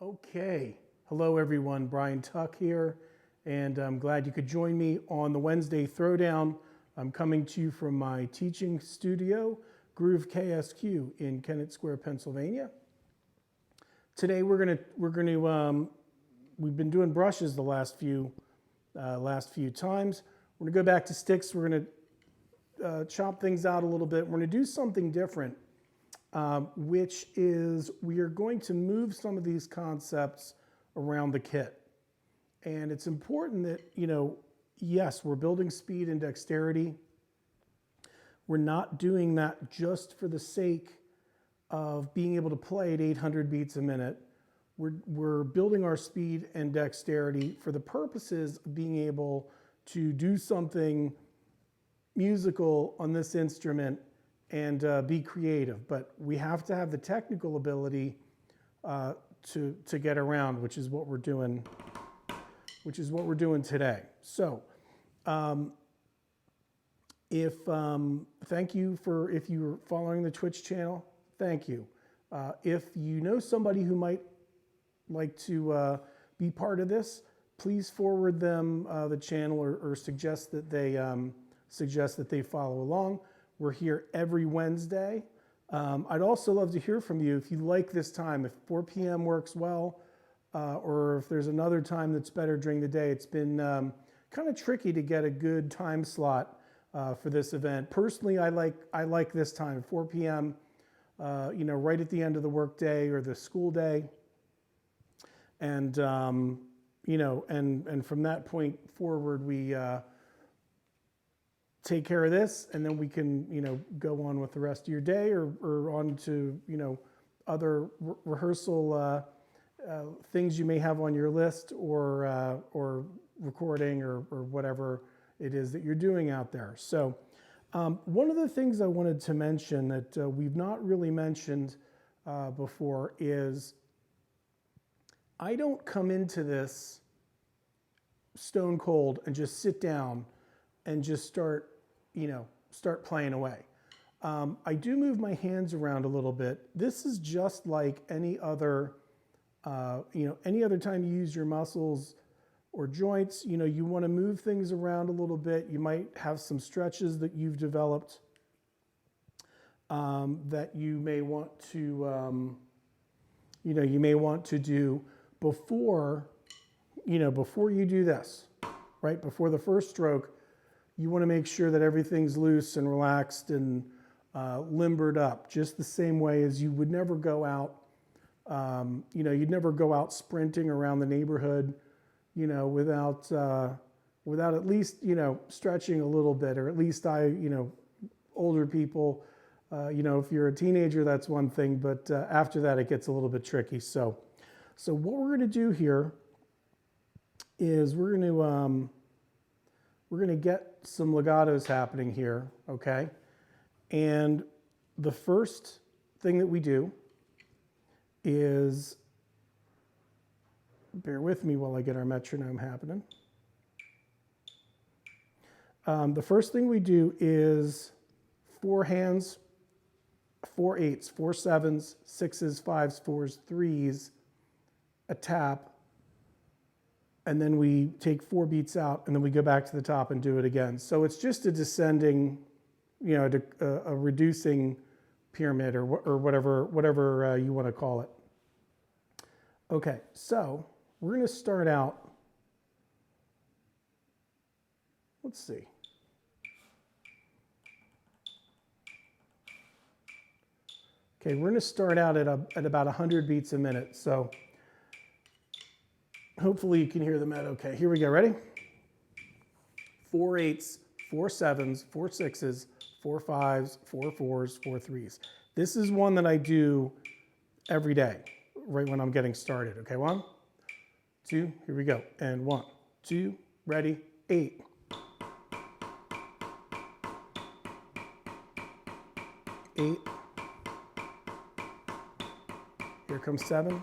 Okay, hello everyone, Brian Tuck here, and I'm glad you could join me on the Wednesday Throwdown. I'm coming to you from my teaching studio, grooveKSq in Kennett Square, Pennsylvania. Today we've been doing brushes the last few times. We're gonna go back to sticks. We're gonna chop things out a little bit. We're gonna do something different. Which is we are going to move some of these concepts around the kit. And it's important that, yes, we're building speed and dexterity. We're not doing that just for the sake of being able to play at 800 beats a minute. We're building our speed and dexterity for the purposes of being able to do something musical on this instrument and be creative, but we have to have the technical ability to get around, which is what we're doing. Today. So, thank you if you're following the Twitch channel. Thank you. If you know somebody who might like to be part of this, please forward them the channel or suggest that they follow along. We're here every Wednesday. I'd also love to hear from you if you like this time, if 4 p.m. works well, or if there's another time that's better during the day. It's been kind of tricky to get a good time slot for this event. Personally, I like this time, 4 p.m., right at the end of the workday or the school day. And, and from that point forward, we take care of this, and then we can, go on with the rest of your day or on to, other rehearsal things you may have on your list or recording or whatever it is that you're doing out there. So one of the things I wanted to mention that we've not really mentioned before is I don't come into this stone cold and just sit down and just start playing away. I do move my hands around a little bit. This is just like any other time you use your muscles or joints. You want to move things around a little bit. You might have some stretches that you've developed that you may want to, do before you do this, right? Before the first stroke. You want to make sure that everything's loose and relaxed and limbered up, just the same way as you would never go out, you'd never go out sprinting around the neighborhood, without at least, stretching a little bit, or at least older people, if you're a teenager, that's one thing, but after that, it gets a little bit tricky. So what we're going to do here is we're going to get some legatos happening here, okay? And the first thing that we do is, bear with me while I get our metronome happening. The first thing we do is 4 hands, 4 8s, 4 7s, 6s, 5s, 4s, 3s, a tap, and then we take 4 beats out, and then we go back to the top and do it again. So it's just a descending, a reducing pyramid or whatever you want to call it. Okay, so we're going to start out. Let's see. Okay, we're going to start out at about 100 beats a minute. So hopefully you can hear the med okay. Here we go, ready? 4 8s, 4 7s, 4 6s, 4 5s, 4 4s, 4 3s. This is one that I do every day, right when I'm getting started. Okay, 1, 2, here we go. And 1, 2, ready, 8. 8. Here comes 7.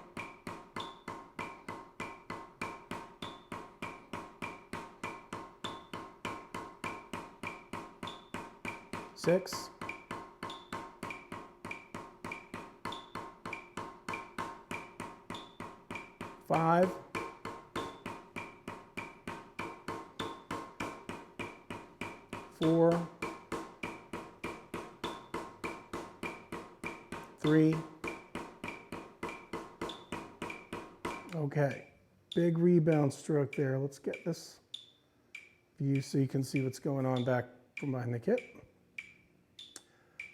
6, 5, 5, 4, 3. Okay, big rebound stroke there. Let's get this view so you can see what's going on back from behind the kit.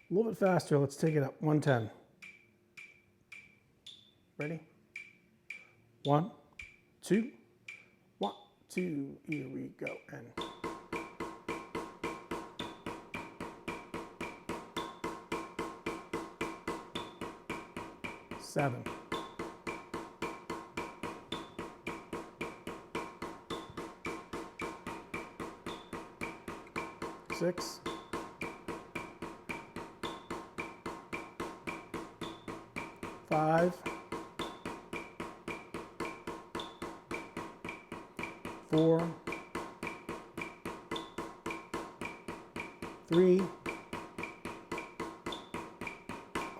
A little bit faster, let's take it up, 110. Ready? 1, 2, 1, 2, here we go, and 7. 6. 5. 4. 3.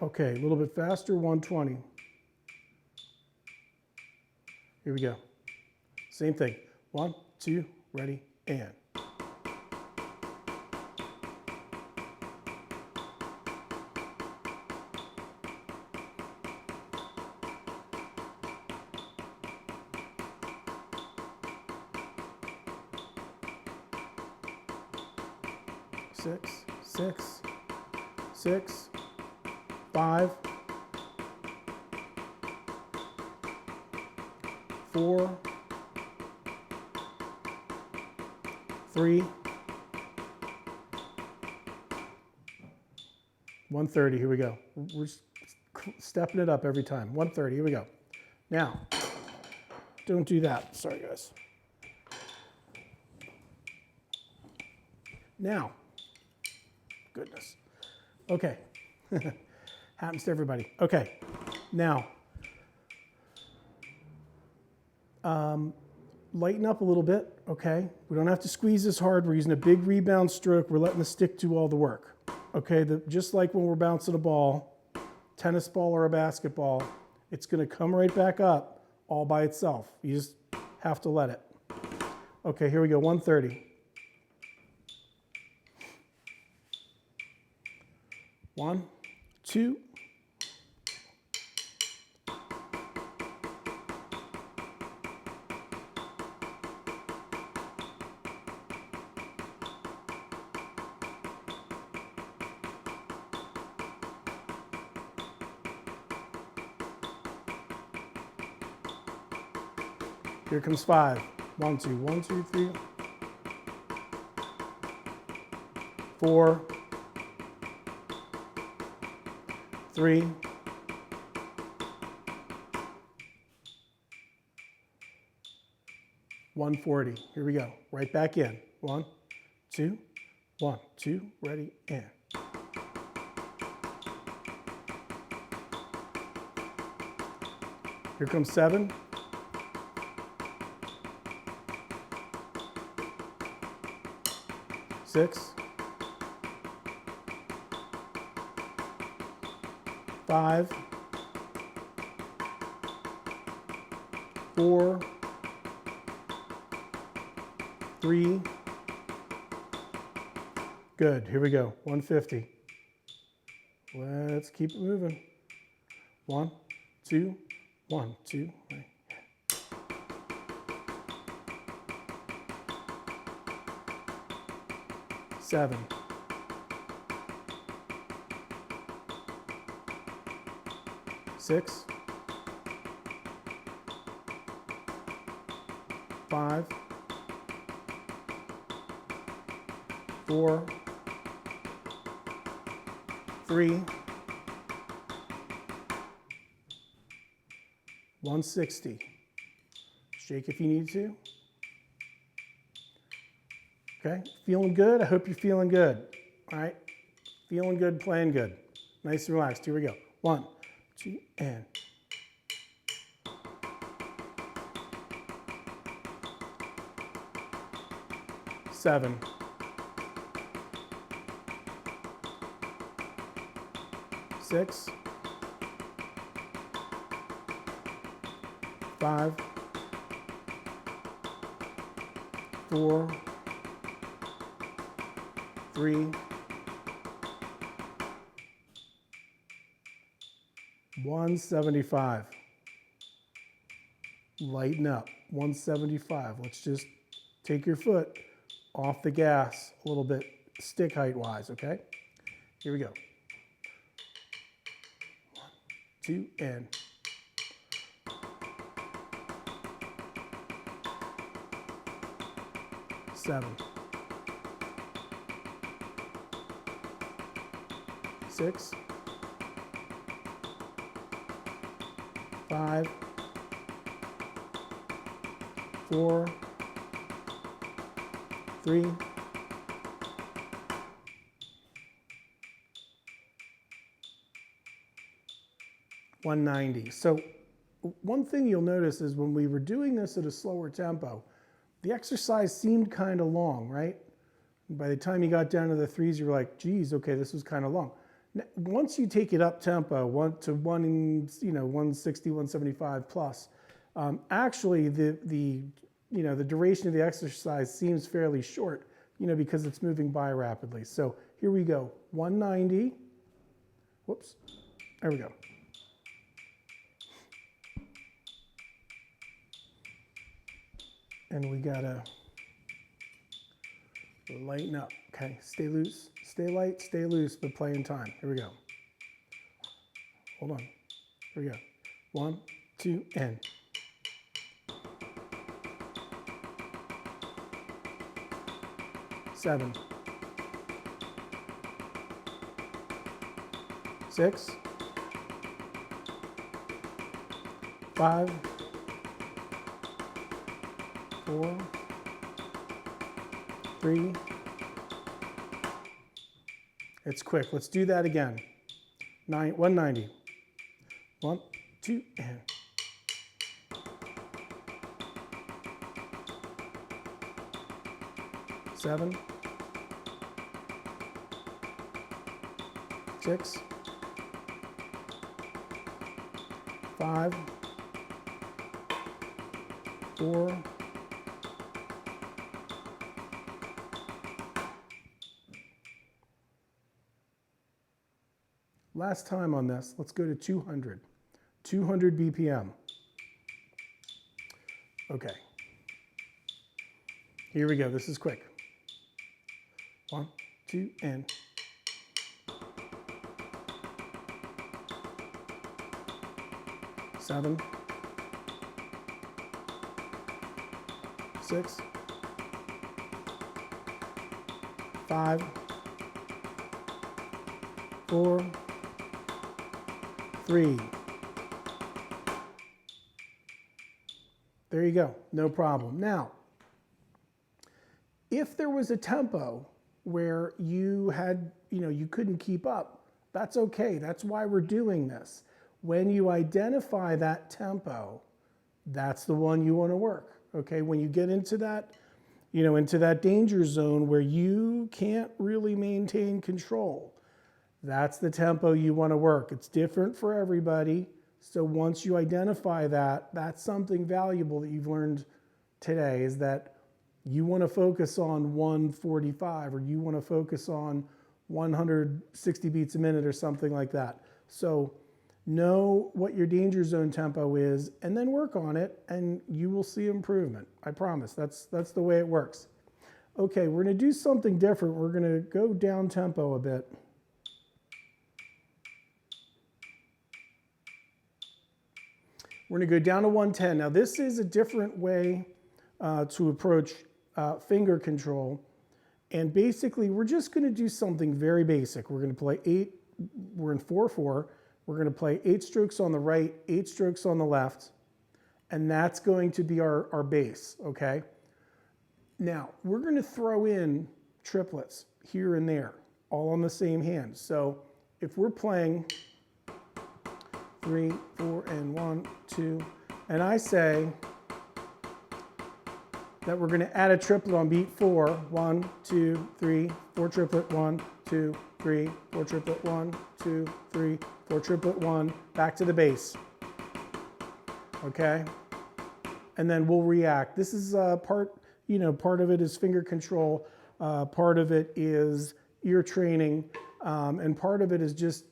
Okay, a little bit faster, 120. Here we go. Same thing. 1, 2, ready, and. 6, 6, 6, 5, 4, 3, 130. Here we go. We're stepping it up every time. 130. Here we go. Now, don't do that. Sorry, guys. Now, goodness. Okay. Happens to everybody. Okay. Now, lighten up a little bit, okay? We don't have to squeeze this hard. We're using a big rebound stroke. We're letting the stick do all the work, okay? Just like when we're bouncing a ball, tennis ball or a basketball, it's going to come right back up all by itself. You just have to let it. Okay, here we go, 130. 1, 2. Here comes 5. 1, 2, 1, 2, 3, 4, 3, 140. Here we go. Right back in. 1, 2, 1, 2, ready, and. Here comes 7. 6, 5, 4, 3. Good. Here we go. 150. Let's keep it moving. 1, 2, 1, 2, 3. 7. 6. 5. 4. 3. 160. Shake if you need to. Okay, feeling good? I hope you're feeling good. All right, feeling good, playing good. Nice and relaxed. Here we go. 1, 2, and. 7. 6. 5, 4, 3, 175. Lighten up. 175. Let's just take your foot off the gas a little bit, stick height wise, okay? Here we go. 1, 2, and 7, 6, 5, 4, 3, 190. So one thing you'll notice is when we were doing this at a slower tempo, the exercise seemed kind of long, right? By the time you got down to the 3s, you were like, geez, okay, this was kind of long. Now, once you take it up tempo, 160, 175 plus, actually the duration of the exercise seems fairly short, because it's moving by rapidly. So here we go, 190. Whoops, there we go. And we gotta lighten up, okay? Stay loose, stay light, stay loose, but play in time. Here we go. Hold on, here we go. 1, 2, and. 7, 6, 5, 4, 3. It's quick. Let's do that again. 190. 1, 2, and. 7, 6, 5, 4, 'Last time on this, let's go to 200. 200 BPM. Okay. Here we go. This is quick. 1, 2, and. 7, 6, 5, 4, 3. There you go, no problem. Now, if there was a tempo where you had, you couldn't keep up, that's okay. That's why we're doing this. When you identify that tempo, that's the one you want to work. Okay, when you get into that, into that danger zone where you can't really maintain control, that's the tempo you want to work. It's different for everybody. So once you identify that, that's something valuable that you've learned today, is that you want to focus on 145 or you want to focus on 160 beats a minute or something like that. So know what your danger zone tempo is and then work on it and you will see improvement. I promise. That's the way it works. Okay, we're going to do something different. We're going to go down tempo a bit. We're going to go down to 110. Now this is a different way to approach finger control. And basically we're just going to do something very basic. We're going to play 8, we're in 4/4. We're going to play 8 strokes on the right, 8 strokes on the left, and that's going to be our bass, okay? Now, we're going to throw in triplets here and there, all on the same hand. So if we're playing 3, 4, and 1, 2, and I say that we're going to add a triplet on beat 4, 1, 2, 3, 4 triplet, 1, 2, 3, 4 triplet, 1, 2, 3, 4 triplet, 1, back to the bass. Okay? and then we'll react. This is part of it is finger control, part of it is ear training, and part of it is just,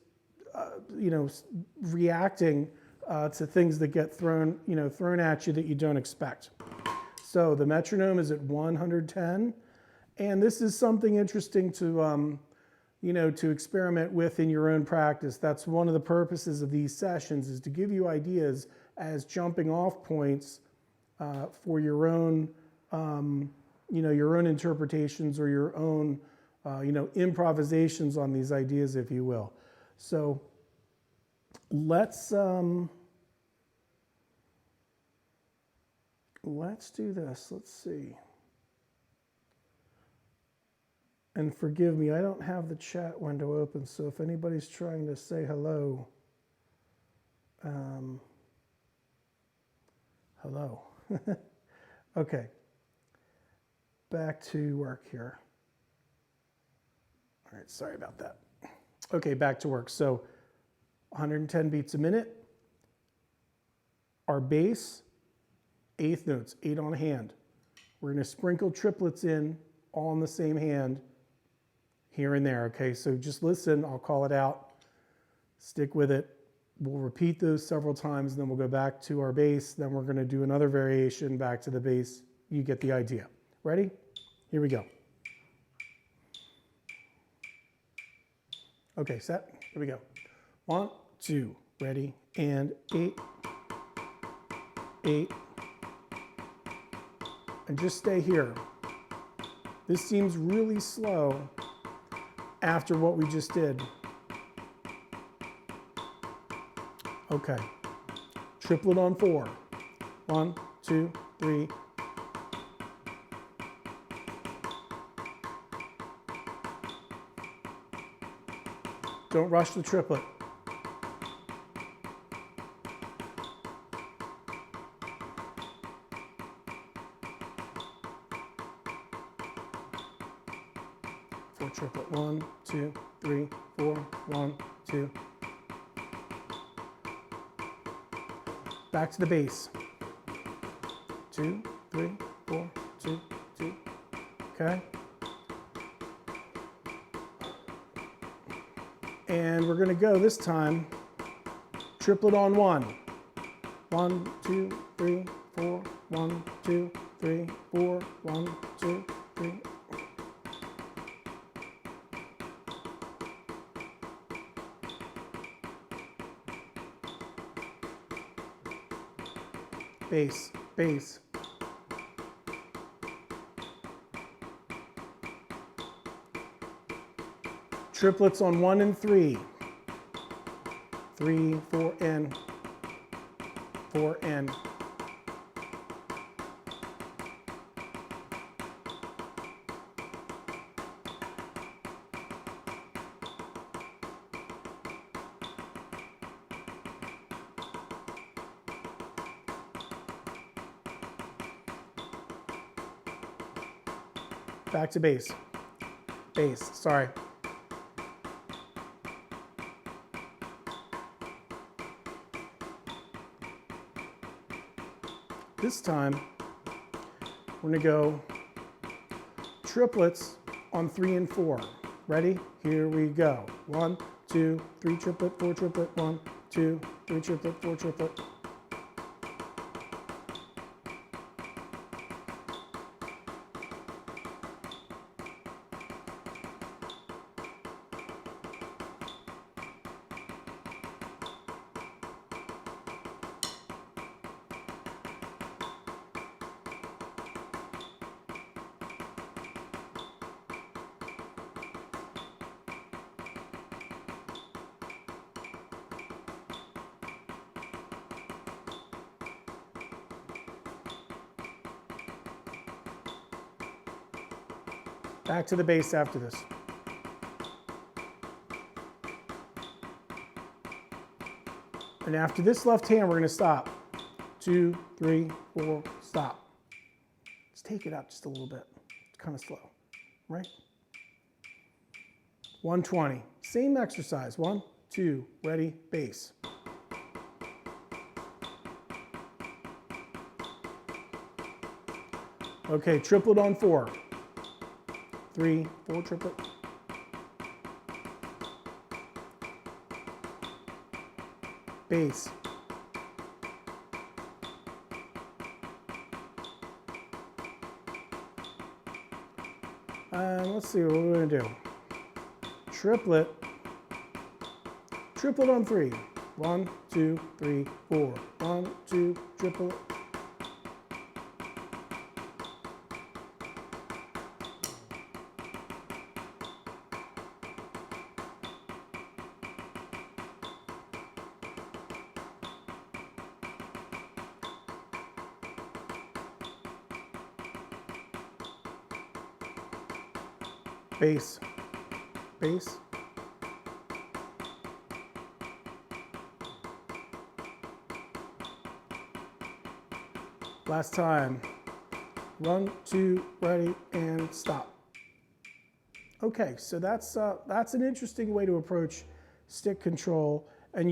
reacting to things that get thrown at you that you don't expect. So the metronome is at 110, and this is something interesting to, to experiment with in your own practice. That's one of the purposes of these sessions, is to give you ideas as jumping off points for your own, your own interpretations or your own, improvisations on these ideas, if you will. So let's do this. Let's see. And forgive me, I don't have the chat window open, so if anybody's trying to say hello, hello. Okay, back to work here. All right, sorry about that. Okay, back to work. So 110 beats a minute. Our bass, eighth notes, 8 on a hand. We're going to sprinkle triplets in, all in the same hand, here and there, okay? So just listen, I'll call it out, stick with it. We'll repeat those several times, and then we'll go back to our bass, then we're going to do another variation back to the bass. You get the idea. Ready? Here we go. Okay, set, here we go. 1, 2, ready, and 8, 8, and just stay here. This seems really slow after what we just did. Okay, triplet on 4. 1, 2, 3. Don't rush the triplet. Four triplet. 1, 2, 3, 4. 1, 2. Back to the bass. 2, 3, 4, 2, 2. Okay. And we're going to go this time triplet on 1. 1, 2, 3, 4. 1, 2, 3, 4. 1, 2, 3. Bass, bass. Triplets on 1 and 3. 3, 4, and 4, and. Back to bass. Bass, sorry. This time, we're going to go triplets on 3 and 4. Ready? Here we go. 1, 2, 3 triplet, 4 triplet. 1, 2, 3 triplet, 4 triplet. Back to the bass after this. And after this left hand, we're going to stop. 2, 3, 4, stop. Let's take it up just a little bit. It's kind of slow, right? 120. Same exercise. 1, 2, ready, bass. Okay, triplet on 4. 3, 4 triplet. Bass. Let's see what we're going to do. Triplet. Triplet on 3. 1, 2, 3, 4. 1, 2, triplet. Bass. Bass. Last time. 1, 2, ready, and stop. Okay, so that's an interesting way to approach stick control, and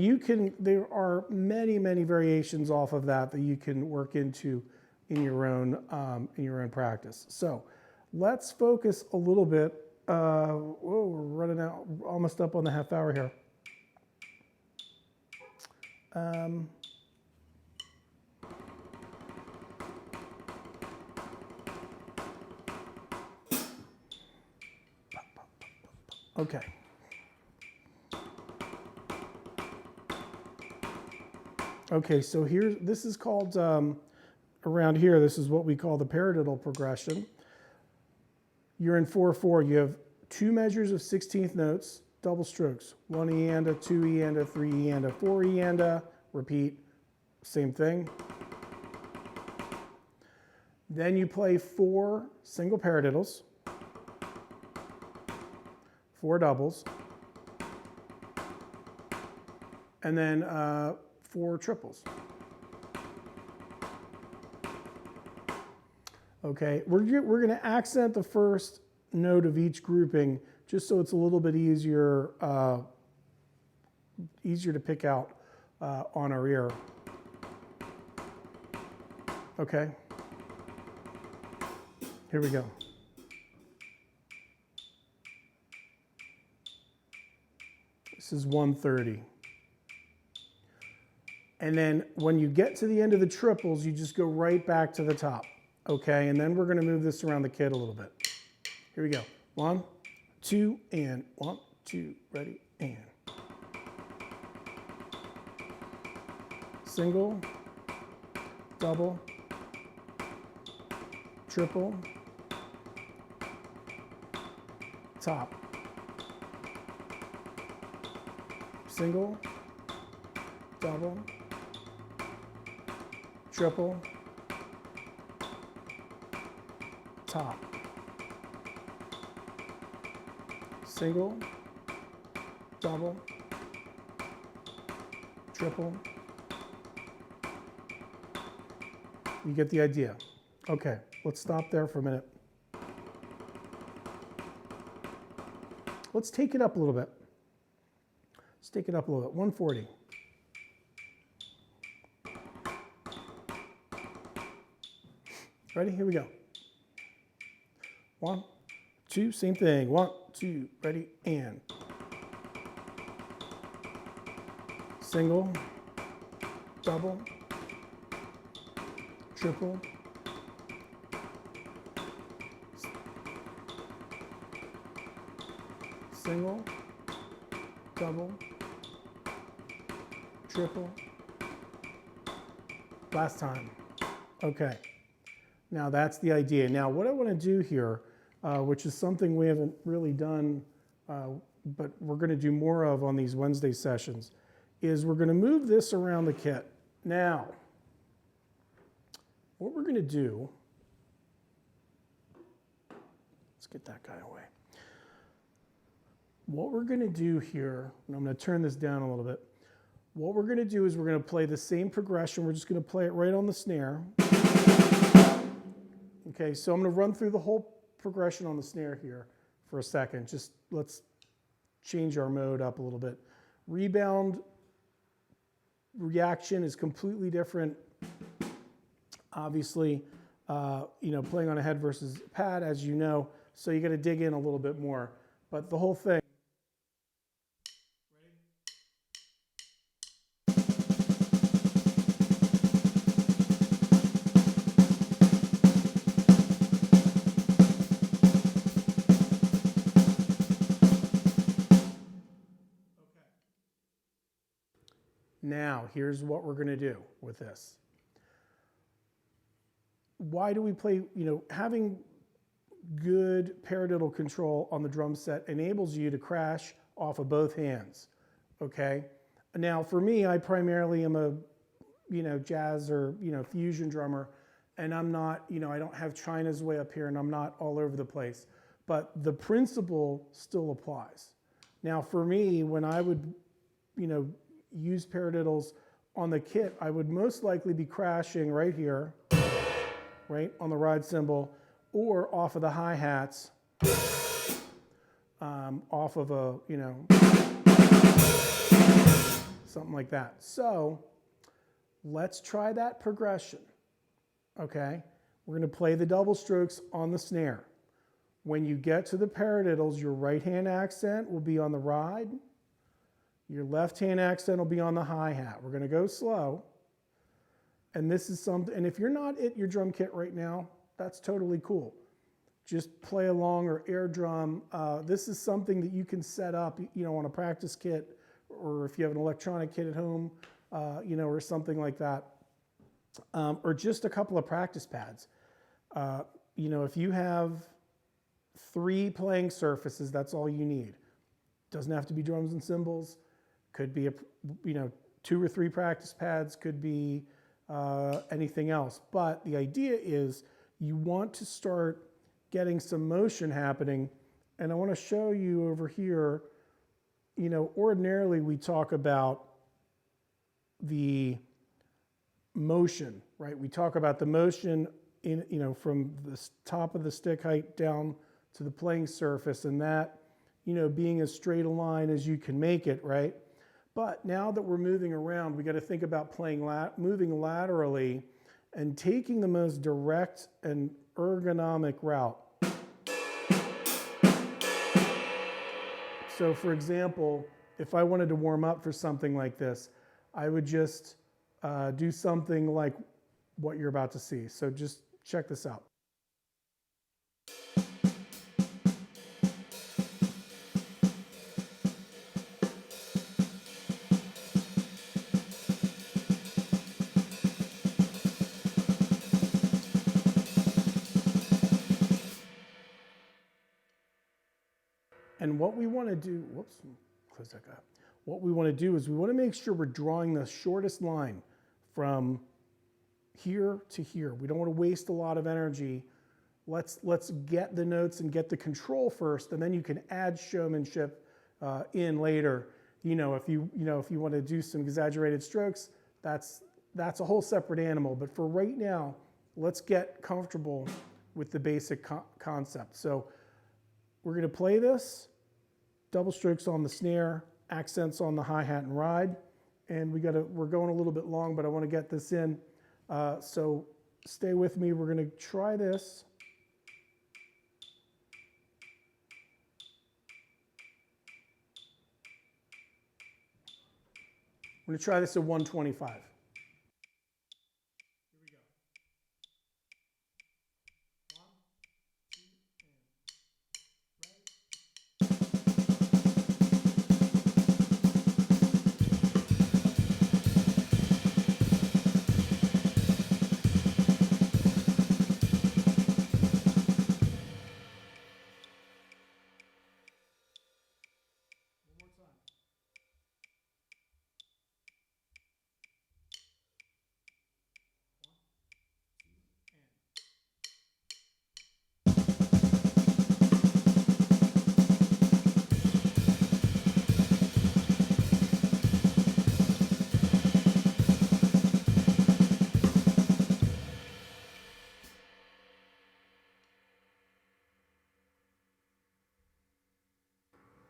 there are many variations off of that you can work into in your own practice. So let's focus a little bit. Whoa, we're running out, almost up on the half hour here. Okay. Okay, so this is called, around here, this is what we call the paradiddle progression. You're in 4/4. You have 2 measures of 16th notes, double strokes. 1 eanda, 2 eanda, 3 eanda, 4 eanda. Repeat, same thing. Then you play 4 single paradiddles, 4 doubles, and then 4 triples. Okay, we're going to accent the first note of each grouping just so it's a little bit easier to pick out on our ear. Okay, here we go. This is 130. And then when you get to the end of the triples, you just go right back to the top. Okay, and then we're going to move this around the kit a little bit. Here we go. 1, 2, and 1, 2, ready, and. Single, double, triple, top. Single, double, triple, top. Single, double, triple. You get the idea. Okay, let's stop there for a minute. Let's take it up a little bit. Let's take it up a little bit. 140. Ready? Here we go. 1, 2, same thing. 1, 2, ready, and. Single, double, triple, single, double, triple. Last time. Okay. Now that's the idea. Now what I want to do here, which is something we haven't really done, but we're going to do more of on these Wednesday sessions, is we're going to move this around the kit. Now, what we're going to do, let's get that guy away. What we're going to do here, and I'm going to turn this down a little bit. What we're going to do is we're going to play the same progression. We're just going to play it right on the snare. Okay, so I'm going to run through the whole progression on the snare here for a second. Just let's change our mode up a little bit. Rebound reaction is completely different. Obviously, playing on a head versus pad, as you know, so you got to dig in a little bit more. But the whole thing. Now, here's what we're going to do with this. Why do we play, having good paradiddle control on the drum set enables you to crash off of both hands, okay? Now, for me, I primarily am a, jazz or, fusion drummer, and I'm not, I don't have China's way up here, and I'm not all over the place. But the principle still applies. Now, for me, when I would, use paradiddles on the kit, I would most likely be crashing right here, right on the ride cymbal, or off of the hi-hats, off of a, something like that. So let's try that progression, okay? We're gonna play the double strokes on the snare. When you get to the paradiddles, your right hand accent will be on the ride, your left hand accent will be on the hi-hat. We're gonna go slow. And this is something, and if you're not at your drum kit right now, that's totally cool. Just play along or air drum. This is something that you can set up, on a practice kit, or if you have an electronic kit at home, or something like that. Or just a couple of practice pads. If you have 3 playing surfaces, that's all you need. Doesn't have to be drums and cymbals. Could be 2 or 3 practice pads, could be anything else. But the idea is you want to start getting some motion happening. And I want to show you over here, ordinarily we talk about the motion, right? We talk about the motion from the top of the stick height down to the playing surface, and that, being as straight a line as you can make it, right? But now that we're moving around, we got to think about moving laterally and taking the most direct and ergonomic route. So for example, if I wanted to warm up for something like this, I would just do something like what you're about to see. So just check this out. And what we want to do, whoops, close that up. What we want to do is we want to make sure we're drawing the shortest line from here to here. We don't want to waste a lot of energy. Let's get the notes and get the control first, and then you can add showmanship in later. If you want to do some exaggerated strokes, that's a whole separate animal. But for right now, let's get comfortable with the basic concept. So we're going to play this, double strokes on the snare, accents on the hi-hat and ride, and we're going a little bit long, but I want to get this in. So stay with me. We're going to try this. We're going to try this at 125.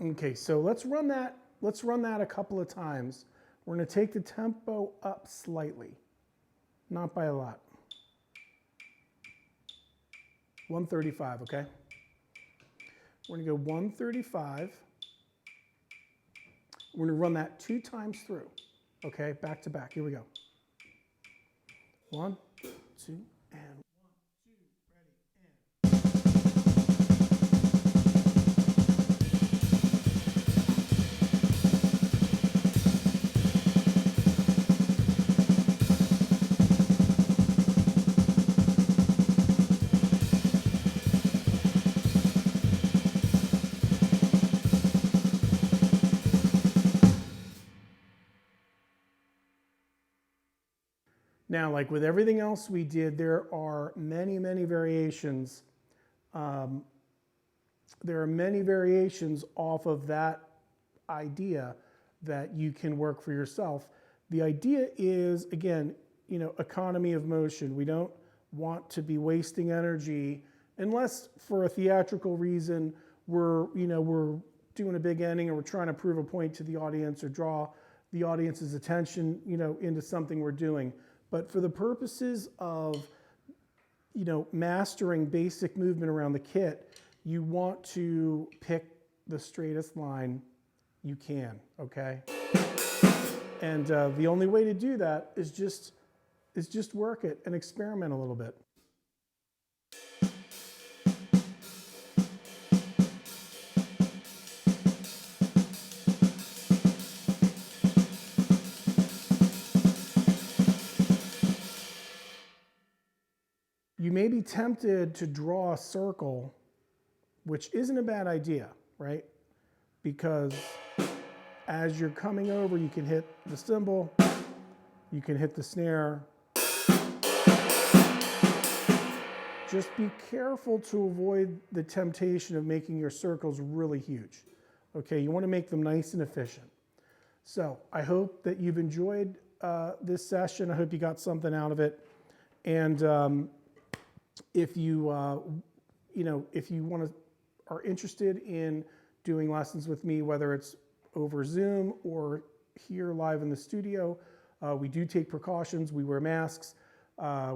Okay, so let's run that a couple of times. We're going to take the tempo up slightly, not by a lot. 135, okay? We're gonna go 135. We're gonna run that 2 times through, okay? Back to back, here we go. 1, 2, and 1, 2, ready, and. Now, like with everything else we did, there are many, many variations. There are many variations off of that idea that you can work for yourself. The idea is, again, economy of motion. We don't want to be wasting energy unless for a theatrical reason we're doing a big ending or we're trying to prove a point to the audience or draw the audience's attention, into something we're doing. But for the purposes of, mastering basic movement around the kit, you want to pick the straightest line you can, okay? And the only way to do that is just work it and experiment a little bit. You may be tempted to draw a circle, which isn't a bad idea, right? Because as you're coming over, you can hit the cymbal, you can hit the snare. Just be careful to avoid the temptation of making your circles really huge. Okay, you want to make them nice and efficient. So I hope that you've enjoyed this session. I hope you got something out of it. And if you are interested in doing lessons with me, whether it's over Zoom or here live in the studio, we do take precautions. We wear masks.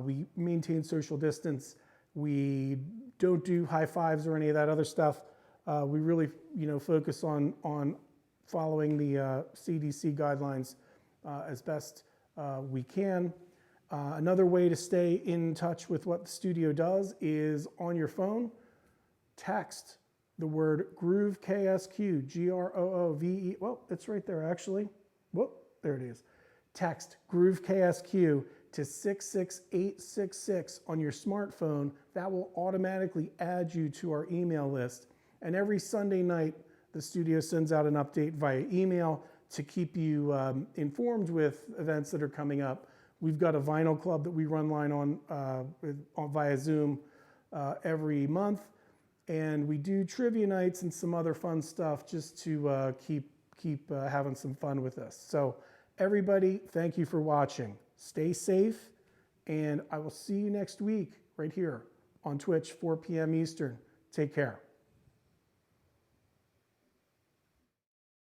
We maintain social distance. We don't do high fives or any of that other stuff. We really, focus on following the CDC guidelines as best we can. Another way to stay in touch with what the studio does is on your phone, text the word grooveKSq, GROOVE. Well, it's right there actually. Whoop, there it is. Text grooveKSq to 66866 on your smartphone. That will automatically add you to our email list. And every Sunday night, the studio sends out an update via email to keep you informed with events that are coming up. We've got a vinyl club that we run line on via Zoom every month, and we do trivia nights and some other fun stuff just to keep having some fun with this. So everybody, thank you for watching. Stay safe, and I will see you next week right here on Twitch, 4 p.m. Eastern. Take care.